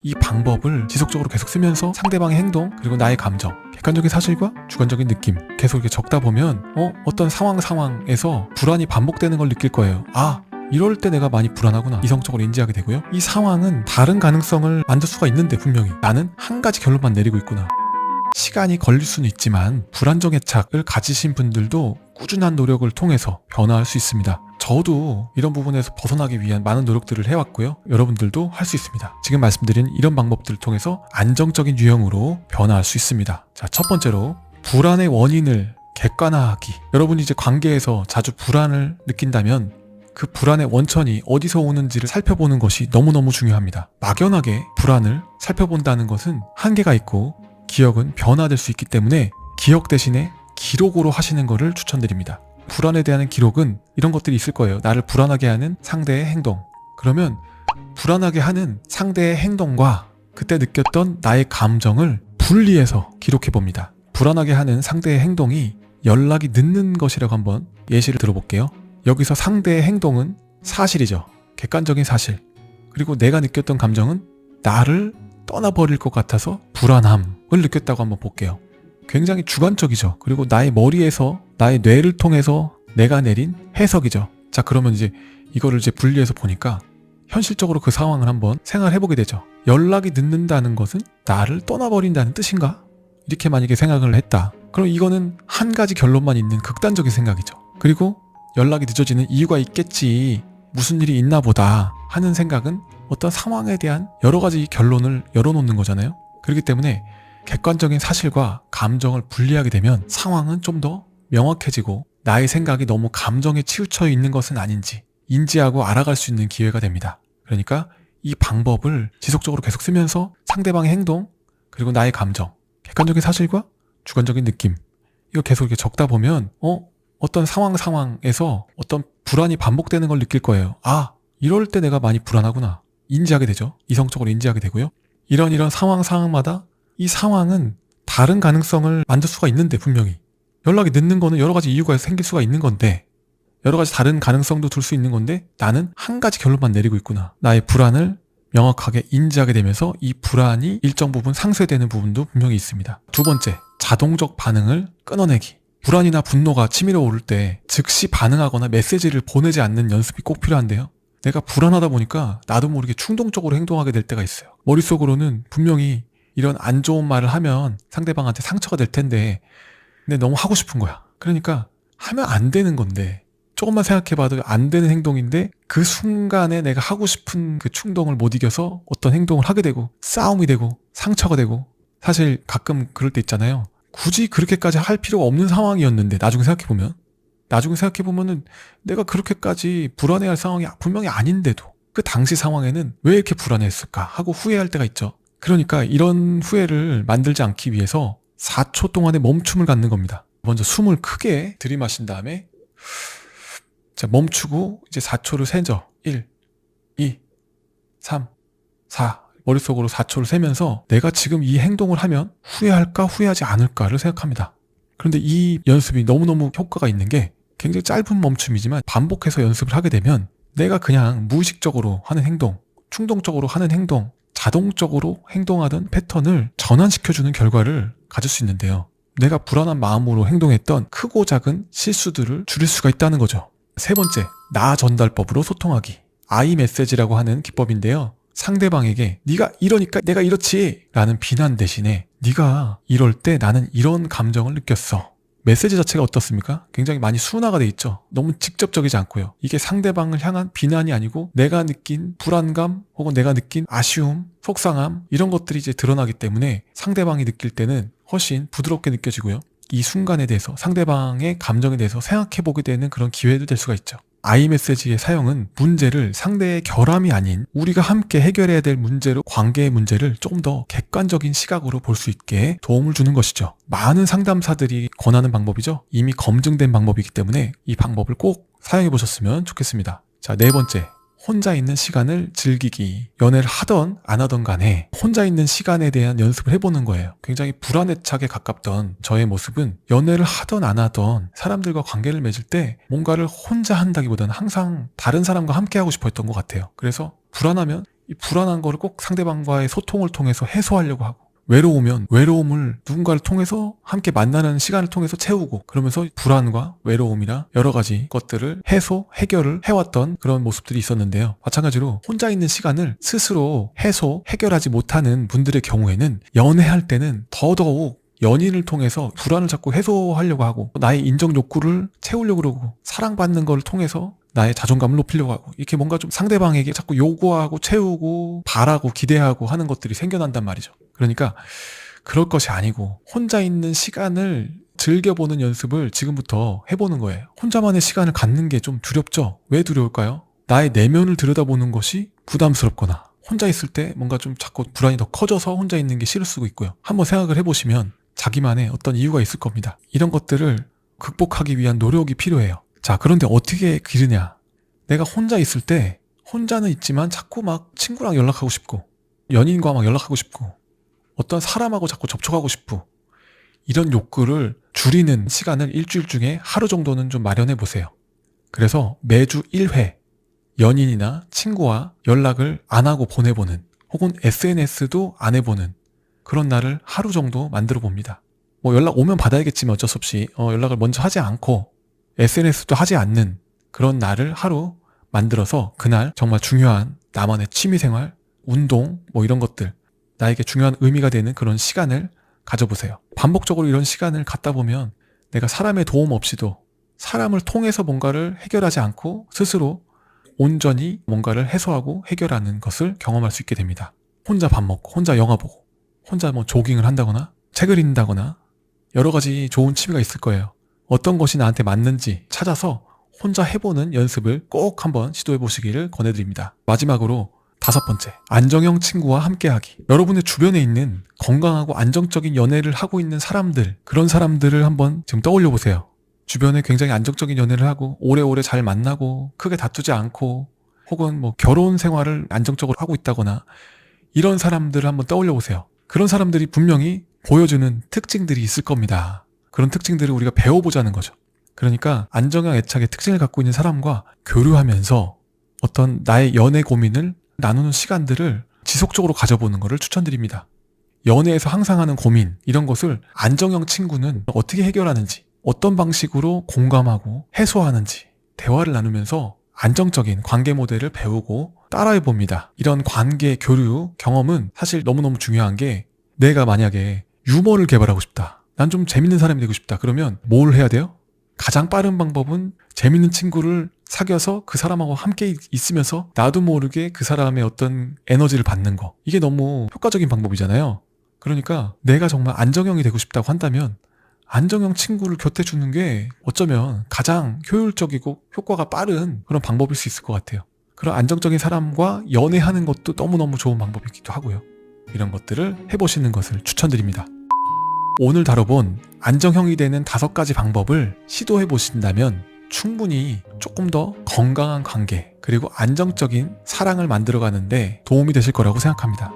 이 방법을 지속적으로 계속 쓰면서 상대방의 행동, 그리고 나의 감정, 객관적인 사실과 주관적인 느낌 계속 이렇게 적다 보면 어떤 상황에서 불안이 반복되는 걸 느낄 거예요. 이럴 때 내가 많이 불안하구나, 이성적으로 인지하게 되고요. 이 상황은 다른 가능성을 만들 수가 있는데 분명히 나는 한 가지 결론만 내리고 있구나. 시간이 걸릴 수는 있지만 불안정 애착을 가지신 분들도 꾸준한 노력을 통해서 변화할 수 있습니다. 저도 이런 부분에서 벗어나기 위한 많은 노력들을 해왔고요. 여러분들도 할 수 있습니다. 지금 말씀드린 이런 방법들을 통해서 안정적인 유형으로 변화할 수 있습니다. 자, 첫 번째로 불안의 원인을 객관화하기. 여러분이 이제 관계에서 자주 불안을 느낀다면 그 불안의 원천이 어디서 오는지를 살펴보는 것이 너무너무 중요합니다. 막연하게 불안을 살펴본다는 것은 한계가 있고 기억은 변화될 수 있기 때문에 기억 대신에 기록으로 하시는 것을 추천드립니다. 불안에 대한 기록은 이런 것들이 있을 거예요. 나를 불안하게 하는 상대의 행동. 그러면 불안하게 하는 상대의 행동과 그때 느꼈던 나의 감정을 분리해서 기록해 봅니다. 불안하게 하는 상대의 행동이 연락이 늦는 것이라고 한번 예시를 들어볼게요. 여기서 상대의 행동은 사실이죠. 객관적인 사실. 그리고 내가 느꼈던 감정은 나를 떠나버릴 것 같아서 불안함을 느꼈다고 한번 볼게요. 굉장히 주관적이죠. 그리고 나의 머리에서, 나의 뇌를 통해서 내가 내린 해석이죠. 자, 그러면 이제 이거를 이제 분리해서 보니까 현실적으로 그 상황을 한번 생각해보게 되죠. 연락이 늦는다는 것은 나를 떠나버린다는 뜻인가? 이렇게 만약에 생각을 했다. 그럼 이거는 한 가지 결론만 있는 극단적인 생각이죠. 그리고 연락이 늦어지는 이유가 있겠지, 무슨 일이 있나 보다 하는 생각은 어떤 상황에 대한 여러 가지 결론을 열어놓는 거잖아요. 그렇기 때문에 객관적인 사실과 감정을 분리하게 되면 상황은 좀 더 명확해지고 나의 생각이 너무 감정에 치우쳐 있는 것은 아닌지 인지하고 알아갈 수 있는 기회가 됩니다. 그러니까 이 방법을 지속적으로 계속 쓰면서 상대방의 행동, 그리고 나의 감정, 객관적인 사실과 주관적인 느낌, 이거 계속 이렇게 적다 보면 어떤 상황에서 어떤 불안이 반복되는 걸 느낄 거예요. 이럴 때 내가 많이 불안하구나, 인지하게 되죠. 이성적으로 인지하게 되고요. 이런 상황마다 이 상황은 다른 가능성을 만들 수가 있는데 분명히 연락이 늦는 거는 여러 가지 이유가 생길 수가 있는 건데, 여러 가지 다른 가능성도 둘 수 있는 건데 나는 한 가지 결론만 내리고 있구나. 나의 불안을 명확하게 인지하게 되면서 이 불안이 일정 부분 상쇄되는 부분도 분명히 있습니다. 두 번째, 자동적 반응을 끊어내기. 불안이나 분노가 치밀어 오를 때 즉시 반응하거나 메시지를 보내지 않는 연습이 꼭 필요한데요. 내가 불안하다 보니까 나도 모르게 충동적으로 행동하게 될 때가 있어요. 머릿속으로는 분명히 이런 안 좋은 말을 하면 상대방한테 상처가 될 텐데, 근데 너무 하고 싶은 거야. 그러니까 하면 안 되는 건데, 조금만 생각해봐도 안 되는 행동인데 그 순간에 내가 하고 싶은 그 충동을 못 이겨서 어떤 행동을 하게 되고 싸움이 되고 상처가 되고, 사실 가끔 그럴 때 있잖아요. 굳이 그렇게까지 할 필요가 없는 상황이었는데 나중에 생각해보면은 내가 그렇게까지 불안해할 상황이 분명히 아닌데도 그 당시 상황에는 왜 이렇게 불안했을까 하고 후회할 때가 있죠. 그러니까 이런 후회를 만들지 않기 위해서 4초 동안의 멈춤을 갖는 겁니다. 먼저 숨을 크게 들이마신 다음에 멈추고 이제 4초를 세죠. 1, 2, 3, 4. 머릿속으로 4초를 세면서 내가 지금 이 행동을 하면 후회할까 후회하지 않을까를 생각합니다. 그런데 이 연습이 너무너무 효과가 있는 게, 굉장히 짧은 멈춤이지만 반복해서 연습을 하게 되면 내가 그냥 무의식적으로 하는 행동, 충동적으로 하는 행동, 자동적으로 행동하던 패턴을 전환시켜주는 결과를 가질 수 있는데요. 내가 불안한 마음으로 행동했던 크고 작은 실수들을 줄일 수가 있다는 거죠. 세 번째, 나 전달법으로 소통하기. I 메시지라고 하는 기법인데요. 상대방에게 네가 이러니까 내가 이렇지 라는 비난 대신에 네가 이럴 때 나는 이런 감정을 느꼈어. 메시지 자체가 어떻습니까? 굉장히 많이 순화가 돼 있죠. 너무 직접적이지 않고요. 이게 상대방을 향한 비난이 아니고 내가 느낀 불안감 혹은 내가 느낀 아쉬움, 속상함, 이런 것들이 이제 드러나기 때문에 상대방이 느낄 때는 훨씬 부드럽게 느껴지고요. 이 순간에 대해서, 상대방의 감정에 대해서 생각해보게 되는 그런 기회도 될 수가 있죠. 아이메시지의 사용은 문제를 상대의 결함이 아닌 우리가 함께 해결해야 될 문제로, 관계의 문제를 조금 더 객관적인 시각으로 볼 수 있게 도움을 주는 것이죠. 많은 상담사들이 권하는 방법이죠. 이미 검증된 방법이기 때문에 이 방법을 꼭 사용해 보셨으면 좋겠습니다. 자, 네 번째, 혼자 있는 시간을 즐기기. 연애를 하던 안 하던 간에 혼자 있는 시간에 대한 연습을 해보는 거예요. 굉장히 불안애착에 가깝던 저의 모습은 연애를 하던 안 하던 사람들과 관계를 맺을 때 뭔가를 혼자 한다기보다는 항상 다른 사람과 함께 하고 싶어 했던 것 같아요. 그래서 불안하면 이 불안한 거를 꼭 상대방과의 소통을 통해서 해소하려고 하고, 외로우면 외로움을 누군가를 통해서 함께 만나는 시간을 통해서 채우고, 그러면서 불안과 외로움이나 여러 가지 것들을 해결을 해왔던 그런 모습들이 있었는데요. 마찬가지로 혼자 있는 시간을 스스로 해결하지 못하는 분들의 경우에는 연애할 때는 더더욱 연인을 통해서 불안을 자꾸 해소하려고 하고, 나의 인정 욕구를 채우려고 그러고, 사랑받는 걸 통해서 나의 자존감을 높이려고 하고, 이렇게 뭔가 좀 상대방에게 자꾸 요구하고 채우고 바라고 기대하고 하는 것들이 생겨난단 말이죠. 그러니까 그럴 것이 아니고 혼자 있는 시간을 즐겨보는 연습을 지금부터 해보는 거예요. 혼자만의 시간을 갖는 게 좀 두렵죠? 왜 두려울까요? 나의 내면을 들여다보는 것이 부담스럽거나, 혼자 있을 때 뭔가 좀 자꾸 불안이 더 커져서 혼자 있는 게 싫을 수도 있고요. 한번 생각을 해보시면 자기만의 어떤 이유가 있을 겁니다. 이런 것들을 극복하기 위한 노력이 필요해요. 자, 그런데 어떻게 기르냐? 내가 혼자 있을 때 혼자는 있지만 자꾸 막 친구랑 연락하고 싶고, 연인과 막 연락하고 싶고, 어떤 사람하고 자꾸 접촉하고 싶고, 이런 욕구를 줄이는 시간을 일주일 중에 하루 정도는 좀 마련해 보세요. 그래서 매주 1회 연인이나 친구와 연락을 안 하고 보내보는, 혹은 SNS도 안 해보는 그런 날을 하루 정도 만들어 봅니다. 뭐 연락 오면 받아야겠지만 어쩔 수 없이 연락을 먼저 하지 않고 SNS도 하지 않는 그런 날을 하루 만들어서, 그날 정말 중요한 나만의 취미생활, 운동, 뭐 이런 것들, 나에게 중요한 의미가 되는 그런 시간을 가져보세요. 반복적으로 이런 시간을 갖다 보면 내가 사람의 도움 없이도, 사람을 통해서 뭔가를 해결하지 않고 스스로 온전히 뭔가를 해소하고 해결하는 것을 경험할 수 있게 됩니다. 혼자 밥 먹고, 혼자 영화 보고, 혼자 뭐 조깅을 한다거나 책을 읽는다거나 여러 가지 좋은 취미가 있을 거예요. 어떤 것이 나한테 맞는지 찾아서 혼자 해보는 연습을 꼭 한번 시도해 보시기를 권해드립니다. 마지막으로 5번째, 안정형 친구와 함께하기. 여러분의 주변에 있는 건강하고 안정적인 연애를 하고 있는 사람들, 그런 사람들을 한번 지금 떠올려 보세요. 주변에 굉장히 안정적인 연애를 하고 오래오래 잘 만나고 크게 다투지 않고, 혹은 뭐 결혼 생활을 안정적으로 하고 있다거나, 이런 사람들을 한번 떠올려 보세요. 그런 사람들이 분명히 보여주는 특징들이 있을 겁니다. 그런 특징들을 우리가 배워보자는 거죠. 그러니까 안정형 애착의 특징을 갖고 있는 사람과 교류하면서 어떤 나의 연애 고민을 나누는 시간들을 지속적으로 가져보는 것을 추천드립니다. 연애에서 항상 하는 고민, 이런 것을 안정형 친구는 어떻게 해결하는지, 어떤 방식으로 공감하고 해소하는지 대화를 나누면서 안정적인 관계 모델을 배우고 따라해봅니다. 이런 관계 교류 경험은 사실 너무너무 중요한 게, 내가 만약에 유머를 개발하고 싶다, 난 좀 재밌는 사람이 되고 싶다, 그러면 뭘 해야 돼요? 가장 빠른 방법은 재밌는 친구를 사귀어서 그 사람하고 함께 있으면서 나도 모르게 그 사람의 어떤 에너지를 받는 거, 이게 너무 효과적인 방법이잖아요. 그러니까 내가 정말 안정형이 되고 싶다고 한다면 안정형 친구를 곁에 주는 게 어쩌면 가장 효율적이고 효과가 빠른 그런 방법일 수 있을 것 같아요. 그런 안정적인 사람과 연애하는 것도 너무너무 좋은 방법이기도 하고요. 이런 것들을 해보시는 것을 추천드립니다. 오늘 다뤄본 안정형이 되는 5가지 방법을 시도해 보신다면 충분히 조금 더 건강한 관계, 그리고 안정적인 사랑을 만들어가는데 도움이 되실 거라고 생각합니다.